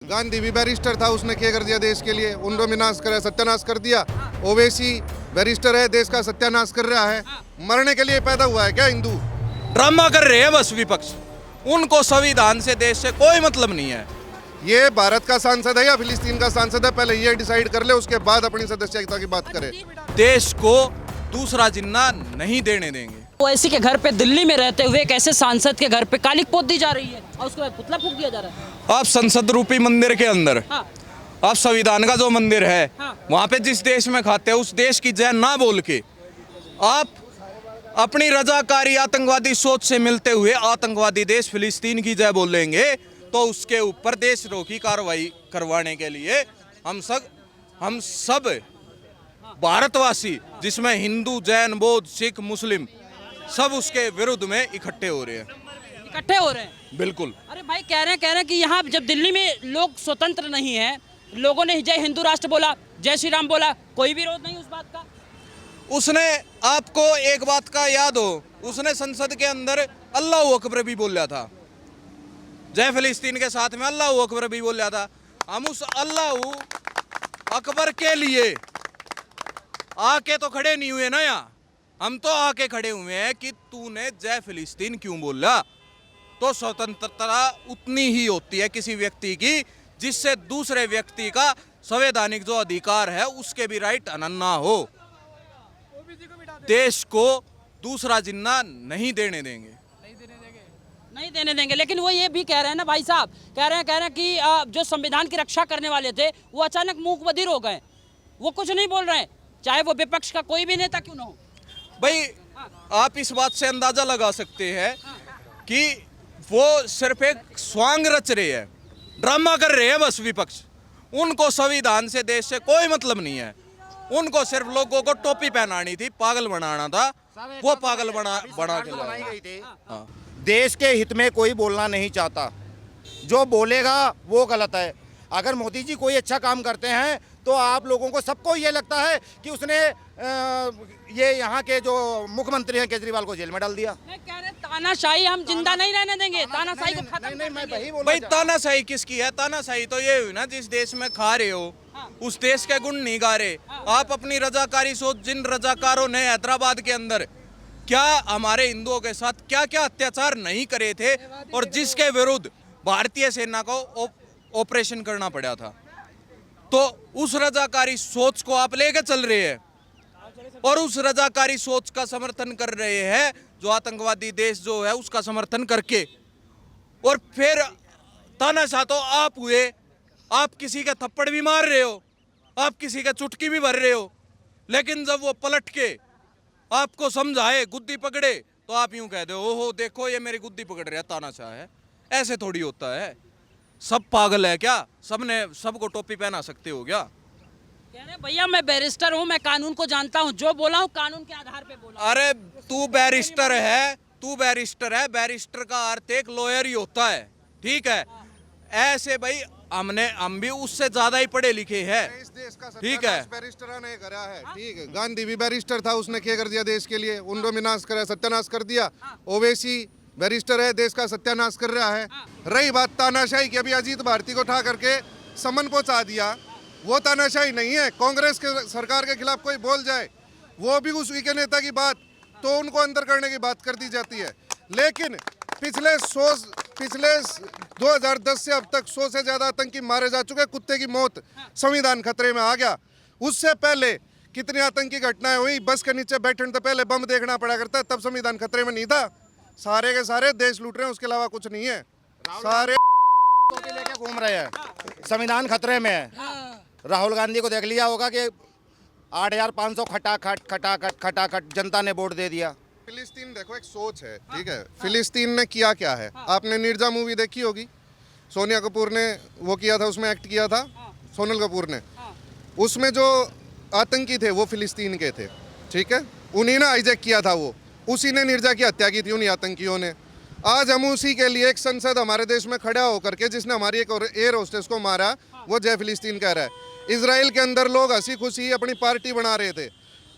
गांधी भी बैरिस्टर था, उसने क्या कर दिया देश के लिए? उनको विनाश कर सत्यानाश कर दिया। ओवैसी बैरिस्टर है, देश का सत्यानाश कर रहा है। मरने के लिए पैदा हुआ है क्या हिंदू? ड्रामा कर रहे हैं बस विपक्ष। उनको संविधान से, देश से कोई मतलब नहीं है। ये भारत का सांसद है या फिलिस्तीन का सांसद है, पहले ये डिसाइड कर ले, उसके बाद अपनी सदस्यता की बात करें। देश को दूसरा जिन्ना नहीं देने देंगे। ओवैसी के घर पे दिल्ली में रहते हुए एक ऐसे सांसद के घर पे कालिक पोत दी जा रही है और उसके बाद पुतला फूंक दिया जा रहा है। आप संसद रूपी मंदिर के अंदर, हाँ। आप संविधान का जो मंदिर है, हाँ। वहां पे जिस देश में खाते हैं उस देश की जय ना बोल के आप अपनी रजाकारी आतंकवादी सोच से मिलते हुए आतंकवादी देश फिलिस्तीन की जय बोलेंगे तो उसके ऊपर देशद्रोह की कार्रवाई करवाने के लिए हम सब भारतवासी, जिसमें हिंदू, जैन, बौद्ध, सिख, मुस्लिम, सब उसके विरुद्ध में इकट्ठे हो रहे हैं। इकट्ठे हो रहे हैं, बिल्कुल। अरे भाई कह रहे हैं कि यहाँ जब दिल्ली में लोग स्वतंत्र नहीं है, लोगों ने जय हिंदू राष्ट्र बोला, जय श्री राम बोला, कोई विरोध नहीं उस बात का। उसने, आपको एक बात का याद हो, उसने संसद के अंदर अल्लाह अकबर भी बोला था। जय फिलिस्तीन के साथ में अल्लाह अकबर भी बोला था। हम उस अल्लाह अकबर के लिए आके तो खड़े नहीं हुए ना यहाँ, हम तो आके खड़े हुए हैं कि तूने जय फिलिस्तीन क्यों बोला। तो स्वतंत्रता उतनी ही होती है किसी व्यक्ति की जिससे दूसरे व्यक्ति का संवैधानिक जो अधिकार है उसके भी राइट अनन्ना हो। देश को दूसरा जिन्ना नहीं देने देंगे। नहीं देने देंगे, लेकिन वो ये भी कह रहे हैं ना भाई साहब, कह रहे हैं कि जो संविधान की रक्षा करने वाले थे वो अचानक मूक बधिर हो गए, वो कुछ नहीं बोल रहे हैं, चाहे वो विपक्ष का कोई भी नेता क्यों ना हो। भाई आप इस बात से अंदाजा लगा सकते हैं कि वो सिर्फ एक स्वांग रच रहे हैं, ड्रामा कर रहे हैं बस विपक्ष। उनको संविधान से, देश से कोई मतलब नहीं है। उनको सिर्फ लोगों को टोपी पहनानी थी, पागल बनाना था, वो पागल बना के बनाई गई थी। हाँ। देश के हित में कोई बोलना नहीं चाहता, जो बोलेगा वो गलत है। अगर मोदी जी कोई अच्छा काम करते हैं तो आप लोगों को, सबको ये लगता है कि उसने ये यहाँ के जो मुख्यमंत्री हैं केजरीवाल को जेल में डाल दिया। मैं कह रहे तानाशाही हम जिंदा नहीं रहने देंगे, तानाशाही को खत्म नहीं, मैं वही बोल भाई तानाशाही किसकी है? तानाशाही तो ये हुई ना जिस देश में खा रहे हो उस देश के गुण नहीं गा रहे। आप अपनी रजाकारी सोच, जिन रजाकारों ने हैदराबाद के अंदर क्या हमारे हिंदुओं के साथ क्या क्या अत्याचार नहीं करे थे और जिसके विरुद्ध भारतीय सेना को ऑपरेशन करना पड़ा था, तो उस रजाकारी सोच को आप लेके चल रहे हैं और उस रजाकारी सोच का समर्थन कर रहे हैं जो आतंकवादी देश जो है उसका समर्थन करके। और फिर तानाशाह तो आप हुए, आप किसी का थप्पड़ भी मार रहे हो, आप किसी का चुटकी भी भर रहे हो, लेकिन जब वो पलट के आपको समझाए, गुद्दी पकड़े, तो आप यूं कह दो ओहो देखो ये मेरी गुद्दी पकड़ रहा है, तानाशाह है। ऐसे थोड़ी होता है। सब पागल है क्या? सबको टोपी पहना सकते हो क्या? कह रहे भैया मैं बैरिस्टर हूँ, मैं कानून को जानता हूँ, जो बोला हूँ कानून के आधार पे बोला। अरे तू बैरिस्टर है, बैरिस्टर का अर्थ एक लॉयर ही होता है, ठीक है? ऐसे भाई हम भी उससे ज्यादा ही पढ़े लिखे हैं, इस देश का ठीक है? बैरिस्टर ने करा है, ठीक है। गांधी भी बैरिस्टर था, उसने क्या कर दिया देश के लिए? उनको विनाश करा, सत्यानाश कर दिया। ओवैसी बैरिस्टर है, देश का सत्यानाश कर रहा है। रही बात तानाशाही की, अभी अजीत भारती को उठा करके समन पहुंचा दिया, वो तानाशाही नहीं है। कांग्रेस के सरकार के खिलाफ कोई बोल जाए, वो भी उसी के नेता की बात, तो उनको अंदर करने की बात कर दी जाती है। लेकिन पिछले 2010 से अब तक 100 से ज्यादा आतंकी मारे जा चुके। कुत्ते की मौत, संविधान खतरे में आ गया। उससे पहले कितनी आतंकी घटनाएं हुई, बस के नीचे बैठने से पहले बम देखना पड़ा करता, तब संविधान खतरे में नहीं था। सारे के सारे देश लूट रहे हैं, उसके अलावा कुछ नहीं है। सारे लेके घूम रहे हैं, संविधान खतरे में है। राहुल गांधी को देख लिया होगा कि 8,500 खटाखट जनता ने वोट दे दिया। फिलिस्तीन देखो एक सोच है, ठीक है। फिलिस्तीन ने किया क्या है? आपने निर्जा मूवी देखी होगी, सोनिया कपूर ने वो किया था, उसमें एक्ट किया था सोनल कपूर ने। उसमें जो आतंकी थे वो फिलिस्तीन के थे, ठीक है। उन्हीं ने हाईजैक किया था, वो उसी ने निर्जा की हत्या की थी उन्हीं आतंकियों ने। आज हम उसी के लिए एक संसद हमारे देश में खड़ा होकर के, जिसने हमारी एक एयर होस्टेस को मारा, वो जय फिलिस्तीन कह रहा है। इजराइल के अंदर लोग हंसी खुशी अपनी पार्टी बना रहे थे,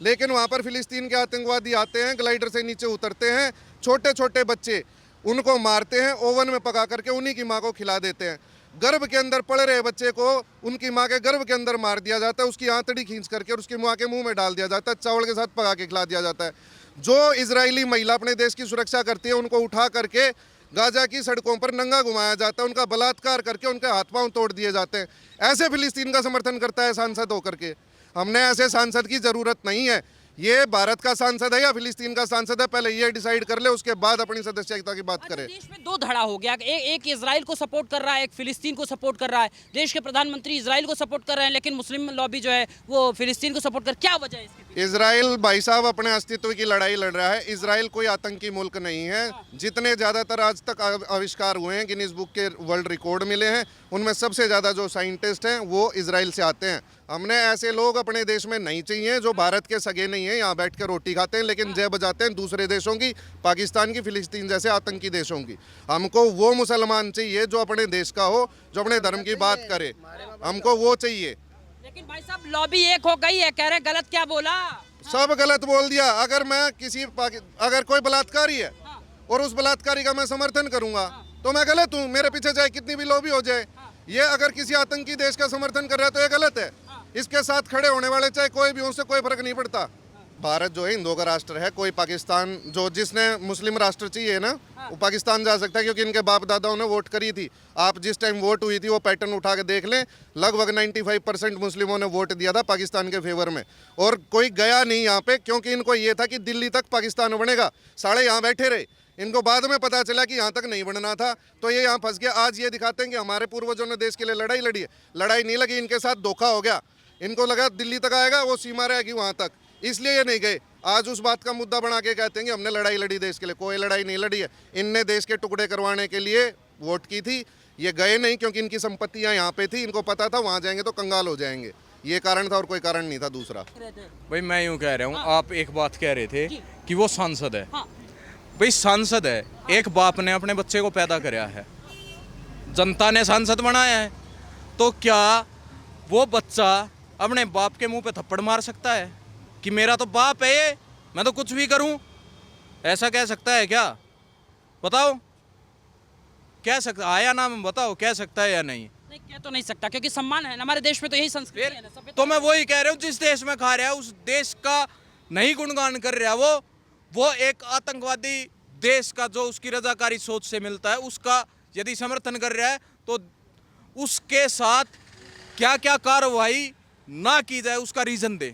लेकिन वहाँ पर फिलिस्तीन के आतंकवादी आते हैं, ग्लाइडर से नीचे उतरते हैं, छोटे छोटे बच्चे उनको मारते हैं, ओवन में पका करके उन्हीं की माँ को खिला देते हैं। गर्भ के अंदर पड़ रहे बच्चे को उनकी माँ के गर्भ के अंदर मार दिया जाता है, उसकी आंतड़ी खींच करके और उसकी माँ के मुंह में डाल दिया जाता है, चावल के साथ पका के खिला दिया जाता है। जो इजरायली महिला अपने देश की सुरक्षा करती है उनको उठा करके गाजा की सड़कों पर नंगा घुमाया जाता है, उनका बलात्कार करके उनके हाथ पांव तोड़ दिए जाते हैं। ऐसे फिलिस्तीन का समर्थन करता है सांसद होकर के? हमने ऐसे सांसद की ज़रूरत नहीं है। ये भारत का सांसद है या फिलिस्तीन का सांसद है, पहले ये डिसाइड कर ले, उसके बाद अपनी सदस्यता की बात करें। देश में दो धड़ा हो गया, एक इजराइल को सपोर्ट कर रहा है, एक फिलिस्तीन को सपोर्ट कर रहा है। देश के प्रधानमंत्री इजराइल को सपोर्ट कर रहे हैं, लेकिन मुस्लिम लॉबी जो है वो फिलिस्तीन को सपोर्ट कर, क्या वजह है इसके पीछे? इजराइल भाई साहब अपने अस्तित्व की लड़ाई लड़ रहा है। इजराइल कोई आतंकी मुल्क नहीं है। जितने ज़्यादातर आज तक आविष्कार हुए हैं, गिनीज बुक के वर्ल्ड रिकॉर्ड मिले हैं, उनमें सबसे ज़्यादा जो साइंटिस्ट हैं वो इजराइल से आते हैं। हमने ऐसे लोग अपने देश में नहीं चाहिए जो भारत के सगे नहीं हैं, यहाँ बैठ कर रोटी खाते हैं लेकिन जय बजाते हैं दूसरे देशों की, पाकिस्तान की, फिलिस्तीन जैसे आतंकी देशों की। हमको वो मुसलमान चाहिए जो अपने देश का हो, जो अपने धर्म की बात करे, हमको वो चाहिए। लेकिन भाई साहब लॉबी एक हो गई है, कह रहे गलत क्या बोला? सब गलत बोल दिया। अगर मैं अगर कोई बलात्कारी है और उस बलात्कारी का मैं समर्थन करूंगा तो मैं गलत हूं, मेरे पीछे चाहे कितनी भी लॉबी हो जाए। ये अगर किसी आतंकी देश का समर्थन कर रहा है तो ये गलत है। इसके साथ खड़े होने वाले चाहे कोई भी, उनसे कोई फर्क नहीं पड़ता। भारत जो है हिंदुओं का राष्ट्र है, कोई पाकिस्तान जो जिसने मुस्लिम राष्ट्र चाहिए ना वो पाकिस्तान जा सकता है, क्योंकि इनके बाप दादाओं ने वोट करी थी। आप जिस टाइम वोट हुई थी वो पैटर्न उठा के देख लें, लगभग 95% मुस्लिमों ने वोट दिया था पाकिस्तान के फेवर में, और कोई गया नहीं यहाँ पे, क्योंकि इनको ये था कि दिल्ली तक पाकिस्तान बनेगा। साढ़े यहाँ बैठे रहे, इनको बाद में पता चला कि यहाँ तक नहीं बनना था, तो ये यहाँ फंस गया। आज ये दिखाते हैं कि हमारे पूर्वजों ने देश के लिए लड़ाई लड़ी है। लड़ाई नहीं लगी, इनके साथ धोखा हो गया। इनको लगा दिल्ली तक आएगा, वो सीमा रहेगी वहाँ तक, इसलिए ये नहीं गए। आज उस बात का मुद्दा बना के कहते हैं कि हमने लड़ाई लड़ी देश के लिए। कोई लड़ाई नहीं लड़ी है। इनने देश के टुकड़े करवाने के लिए वोट की थी, ये गए नहीं क्योंकि इनकी संपत्तियाँ यहाँ पे थी। इनको पता था वहाँ जाएंगे तो कंगाल हो जाएंगे, ये कारण था और कोई कारण नहीं था दूसरा। भाई मैं यूँ कह रहा हूँ, आप एक बात कह रहे थे कि वो सांसद है। भाई सांसद है, एक बाप ने अपने बच्चे को पैदा कराया है, जनता ने सांसद बनाया है, तो क्या वो बच्चा अपने बाप के मुंह पे थप्पड़ मार सकता है कि मेरा तो बाप है ये, मैं तो कुछ भी करूं? ऐसा कह सकता है क्या? बताओ, कह सकता आया नाम बताओ, कह सकता है या नहीं? नहीं, कह तो नहीं सकता, क्योंकि सम्मान है हमारे देश में, तो यही संस्कृति है ना, सभ्यता। तो मैं वही कह रहा हूँ, जिस देश में खा रहा है उस देश का नहीं गुणगान कर रहा, वो एक आतंकवादी देश का जो उसकी रजाकारी सोच से मिलता है उसका यदि समर्थन कर रहा है, तो उसके साथ क्या क्या कार्रवाई ना की जाए उसका रीजन दे।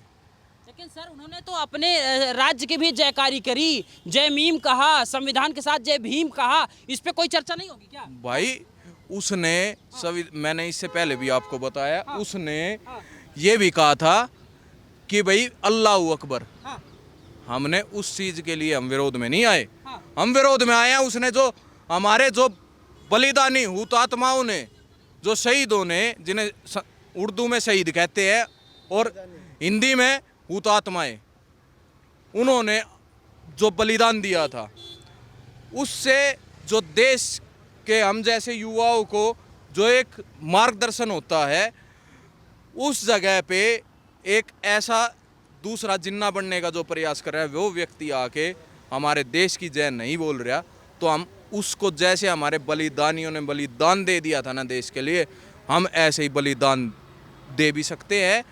लेकिन सर उन्होंने तो अपने राज्य की भी जयकारी करी, जय मीम कहा, संविधान के साथ जय भीम कहा, इस पे कोई चर्चा नहीं होगी क्या? भाई उसने मैंने इससे पहले भी आपको बताया, उसने ये भी कहा था कि भाई अल्लाह अकबर। हमने उस चीज के लिए हम विरोध में नहीं आए, हम विरोध में आए हैं उसने जो हमारे जो बलिदानी हुतात्माओं ने, जो शहीदों ने, जिन्हें उर्दू में शहीद कहते हैं और हिंदी में हुतात्माएं, उन्होंने जो बलिदान दिया था, उससे जो देश के हम जैसे युवाओं को जो एक मार्गदर्शन होता है, उस जगह पे एक ऐसा दूसरा जिन्ना बनने का जो प्रयास कर रहा है वो व्यक्ति आके हमारे देश की जय नहीं बोल रहा, तो हम उसको जैसे हमारे बलिदानियों ने बलिदान दे दिया था ना देश के लिए, हम ऐसे ही बलिदान दे भी सकते हैं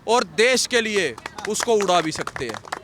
और देश के लिए उसको उड़ा भी सकते हैं।